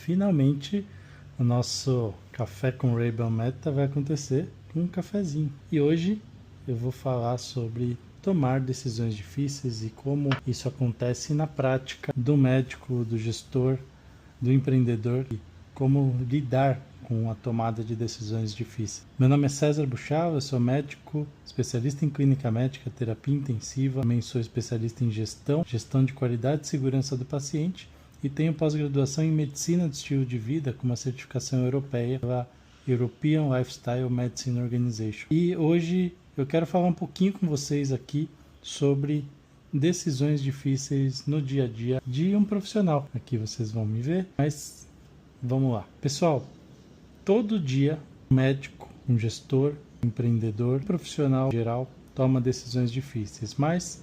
finalmente o nosso café com Ray-Ban Meta vai acontecer com um cafezinho. E hoje eu vou falar sobre tomar decisões difíceis e como isso acontece na prática do médico, do gestor, do empreendedor e como lidar com a tomada de decisões difíceis. Meu nome é César Buchal, eu sou médico, especialista em clínica médica, terapia intensiva, também sou especialista em gestão de qualidade e segurança do paciente e tenho pós-graduação em medicina de estilo de vida com uma certificação europeia pela European Lifestyle Medicine Organization. E hoje eu quero falar um pouquinho com vocês aqui sobre decisões difíceis no dia a dia de um profissional. Aqui vocês vão me ver, mas vamos lá. Pessoal, todo dia um médico, um gestor, um empreendedor, um profissional em geral toma decisões difíceis, mas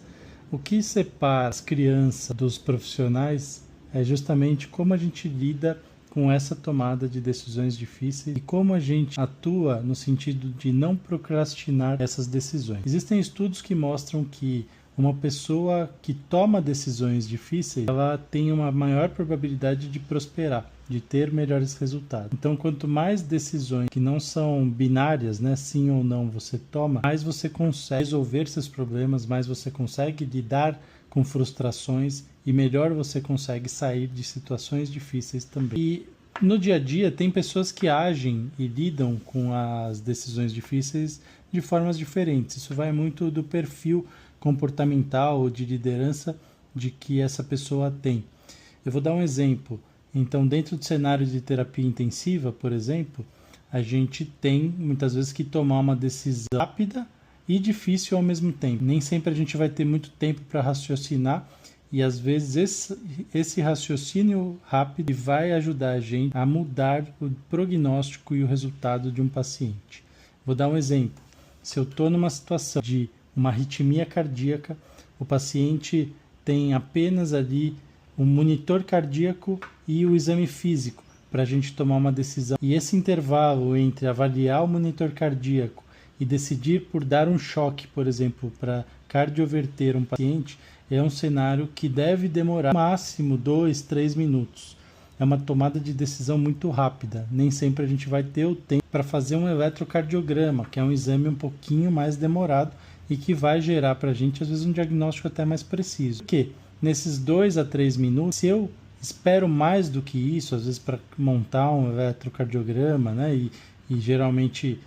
o que separa as crianças dos profissionais é justamente como a gente lida com essa tomada de decisões difíceis e como a gente atua no sentido de não procrastinar essas decisões. Existem estudos que mostram que uma pessoa que toma decisões difíceis, ela tem uma maior probabilidade de prosperar, de ter melhores resultados. Então, quanto mais decisões que não são binárias, né, sim ou não, você toma, mais você consegue resolver seus problemas, mais você consegue lidar com frustrações e melhor você consegue sair de situações difíceis também. E no dia a dia tem pessoas que agem e lidam com as decisões difíceis de formas diferentes. Isso vai muito do perfil comportamental ou de liderança de que essa pessoa tem. Eu vou dar um exemplo. Então, dentro do cenário de terapia intensiva, por exemplo, a gente tem muitas vezes que tomar uma decisão rápida e difícil ao mesmo tempo. Nem sempre a gente vai ter muito tempo para raciocinar e às vezes esse raciocínio rápido vai ajudar a gente a mudar o prognóstico e o resultado de um paciente. Vou dar um exemplo. Se eu estou numa situação de uma arritmia cardíaca, o paciente tem apenas ali um monitor cardíaco e o exame físico para a gente tomar uma decisão. E esse intervalo entre avaliar o monitor cardíaco e decidir por dar um choque, por exemplo, para cardioverter um paciente, é um cenário que deve demorar no máximo 2-3 minutos. É uma tomada de decisão muito rápida. Nem sempre a gente vai ter o tempo para fazer um eletrocardiograma, que é um exame um pouquinho mais demorado e que vai gerar para a gente, às vezes, um diagnóstico até mais preciso. Porque nesses 2 a 3 minutos, se eu espero mais do que isso, às vezes para montar um eletrocardiograma, né, e geralmente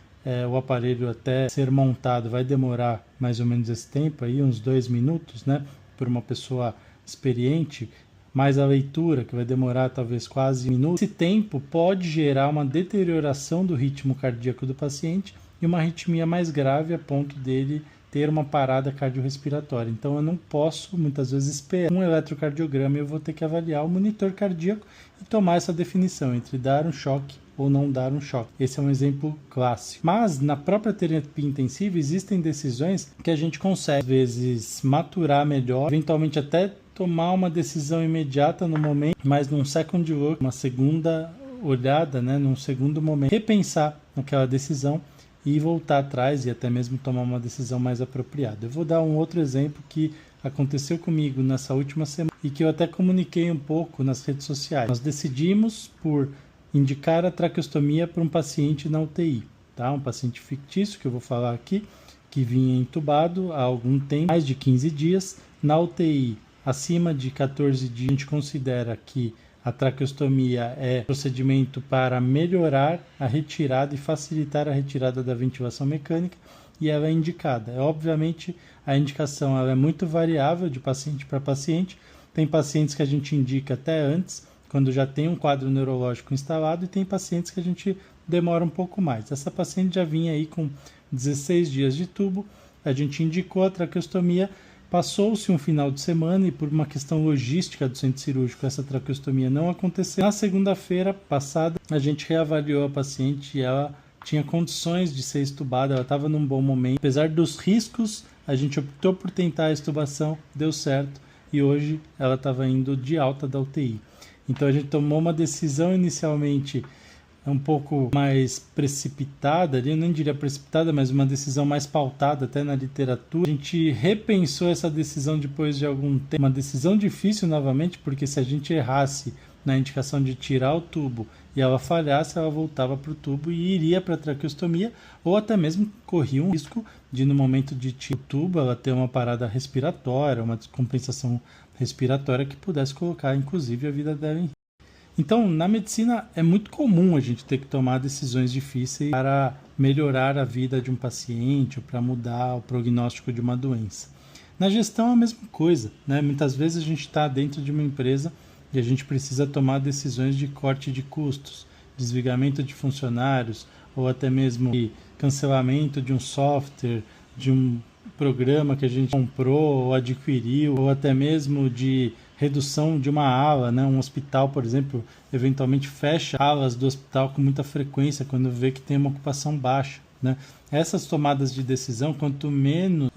o aparelho até ser montado vai demorar mais ou menos esse tempo, aí, uns 2 minutos, né, por uma pessoa experiente, mais a leitura, que vai demorar talvez quase 1 minuto. Esse tempo pode gerar uma deterioração do ritmo cardíaco do paciente e uma arritmia mais grave a ponto dele ter uma parada cardiorrespiratória. Então eu não posso muitas vezes esperar um eletrocardiograma e eu vou ter que avaliar o monitor cardíaco e tomar essa definição entre dar um choque ou não dar um choque. Esse é um exemplo clássico. Mas na própria terapia intensiva existem decisões que a gente consegue às vezes maturar melhor, eventualmente até tomar uma decisão imediata no momento, mas num second look, uma segunda olhada, né, num segundo momento, repensar naquela decisão e voltar atrás e até mesmo tomar uma decisão mais apropriada. Eu vou dar um outro exemplo que aconteceu comigo nessa última semana e que eu até comuniquei um pouco nas redes sociais. Nós decidimos por indicar a traqueostomia para um paciente na UTI, tá? Um paciente fictício que eu vou falar aqui, que vinha entubado há algum tempo, mais de 15 dias, na UTI. Acima de 14 dias, a gente considera que a traqueostomia é procedimento para melhorar a retirada e facilitar a retirada da ventilação mecânica e ela é indicada. Obviamente, a indicação ela é muito variável de paciente para paciente. Tem pacientes que a gente indica até antes, quando já tem um quadro neurológico instalado, e tem pacientes que a gente demora um pouco mais. Essa paciente já vinha aí com 16 dias de tubo, a gente indicou a traqueostomia. Passou-se um final de semana e por uma questão logística do centro cirúrgico essa traqueostomia não aconteceu. Na segunda-feira passada a gente reavaliou a paciente e ela tinha condições de ser estubada, ela estava num bom momento. Apesar dos riscos, a gente optou por tentar a estubação, deu certo e hoje ela estava indo de alta da UTI. Então a gente tomou uma decisão inicialmente um pouco mais precipitada, eu nem diria precipitada, mas uma decisão mais pautada até na literatura. A gente repensou essa decisão depois de algum tempo, uma decisão difícil novamente, porque se a gente errasse na indicação de tirar o tubo e ela falhasse, ela voltava para o tubo e iria para a traqueostomia, ou até mesmo corria um risco de, no momento de tirar o tubo, ela ter uma parada respiratória, uma descompensação respiratória que pudesse colocar, inclusive, a vida dela em risco. Então, na medicina, é muito comum a gente ter que tomar decisões difíceis para melhorar a vida de um paciente ou para mudar o prognóstico de uma doença. Na gestão é a mesma coisa, né? Muitas vezes a gente está dentro de uma empresa e a gente precisa tomar decisões de corte de custos, desligamento de funcionários ou até mesmo de cancelamento de um software, de um programa que a gente comprou ou adquiriu, ou até mesmo de redução de uma ala, né? Um hospital, por exemplo, eventualmente fecha alas do hospital com muita frequência quando vê que tem uma ocupação baixa, né? Essas tomadas de decisão, quanto menos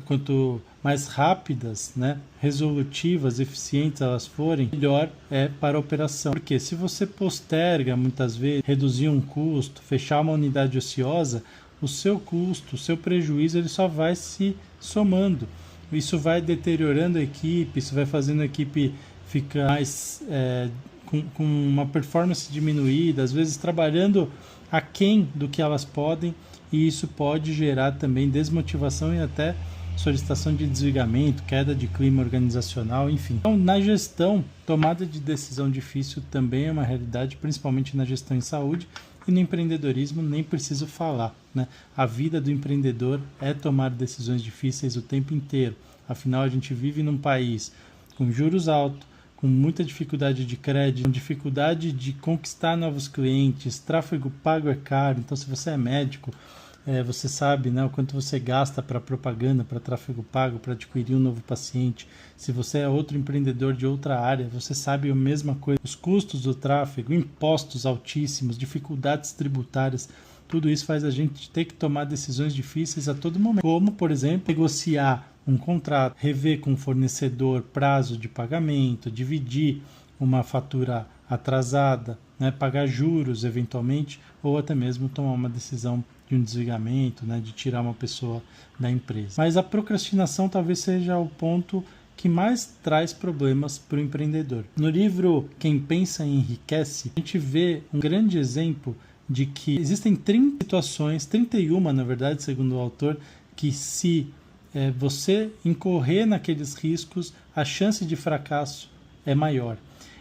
quanto mais rápidas, né, resolutivas, eficientes elas forem, melhor é para a operação. Porque se você posterga muitas vezes, reduzir um custo, fechar uma unidade ociosa, o seu custo, o seu prejuízo, ele só vai se somando. Isso vai deteriorando a equipe, isso vai fazendo a equipe ficar mais com uma performance diminuída, às vezes trabalhando aquém do que elas podem, e isso pode gerar também desmotivação e até solicitação de desligamento, queda de clima organizacional, enfim. Então, na gestão, tomada de decisão difícil também é uma realidade, principalmente na gestão em saúde, e no empreendedorismo nem preciso falar, né? A vida do empreendedor é tomar decisões difíceis o tempo inteiro. Afinal, a gente vive num país com juros altos, com muita dificuldade de crédito, dificuldade de conquistar novos clientes, tráfego pago é caro. Então, se você é médico, você sabe, né, o quanto você gasta para propaganda, para tráfego pago, para adquirir um novo paciente. Se você é outro empreendedor de outra área, você sabe a mesma coisa. Os custos do tráfego, impostos altíssimos, dificuldades tributárias, tudo isso faz a gente ter que tomar decisões difíceis a todo momento. Como, por exemplo, negociar um contrato, rever com o fornecedor prazo de pagamento, dividir uma fatura atrasada, né, pagar juros eventualmente, ou até mesmo tomar uma decisão de um desligamento, né, de tirar uma pessoa da empresa. Mas a procrastinação talvez seja o ponto que mais traz problemas para o empreendedor. No livro Quem Pensa Enriquece, a gente vê um grande exemplo de que existem 30 situações, 31 na verdade, segundo o autor, que se você incorrer naqueles riscos, a chance de fracasso é maior.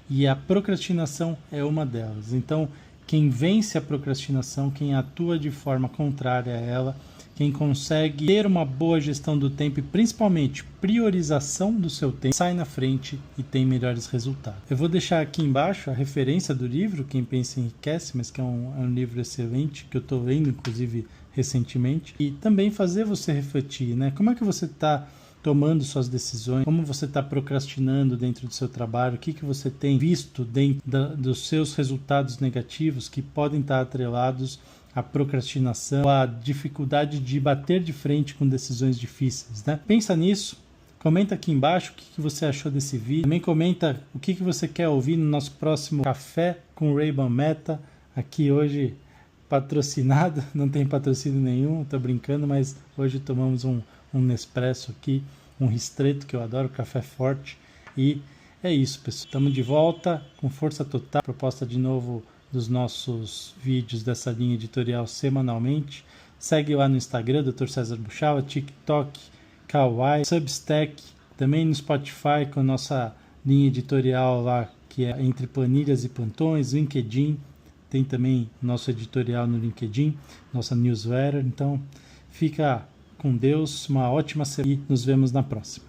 E a procrastinação é uma delas. Então, quem vence a procrastinação, quem atua de forma contrária a ela, quem consegue ter uma boa gestão do tempo e principalmente priorização do seu tempo, sai na frente e tem melhores resultados. Eu vou deixar aqui embaixo a referência do livro, Quem Pensa Enriquece, mas que é um livro excelente, que eu estou lendo, inclusive, recentemente, e também fazer você refletir, né? Como é que você está tomando suas decisões, como você está procrastinando dentro do seu trabalho, o que você tem visto dentro dos seus resultados negativos que podem estar atrelados à procrastinação, à dificuldade de bater de frente com decisões difíceis, né? Pensa nisso, comenta aqui embaixo o que você achou desse vídeo, também comenta o que você quer ouvir no nosso próximo Café com Ray-Ban Meta, aqui hoje patrocinado, não tem patrocínio nenhum, estou brincando, mas hoje tomamos um Nespresso aqui, um ristretto que eu adoro, café forte, e é isso, pessoal. Estamos de volta com força total, proposta de novo dos nossos vídeos dessa linha editorial semanalmente. Segue lá no Instagram, Dr. César Buchala, TikTok, Kawaii, Substack, também no Spotify com a nossa linha editorial lá, que é Entre Planilhas e Plantões, LinkedIn, tem também nosso editorial no LinkedIn, nossa newsletter. Então, fica com Deus, uma ótima semana e nos vemos na próxima.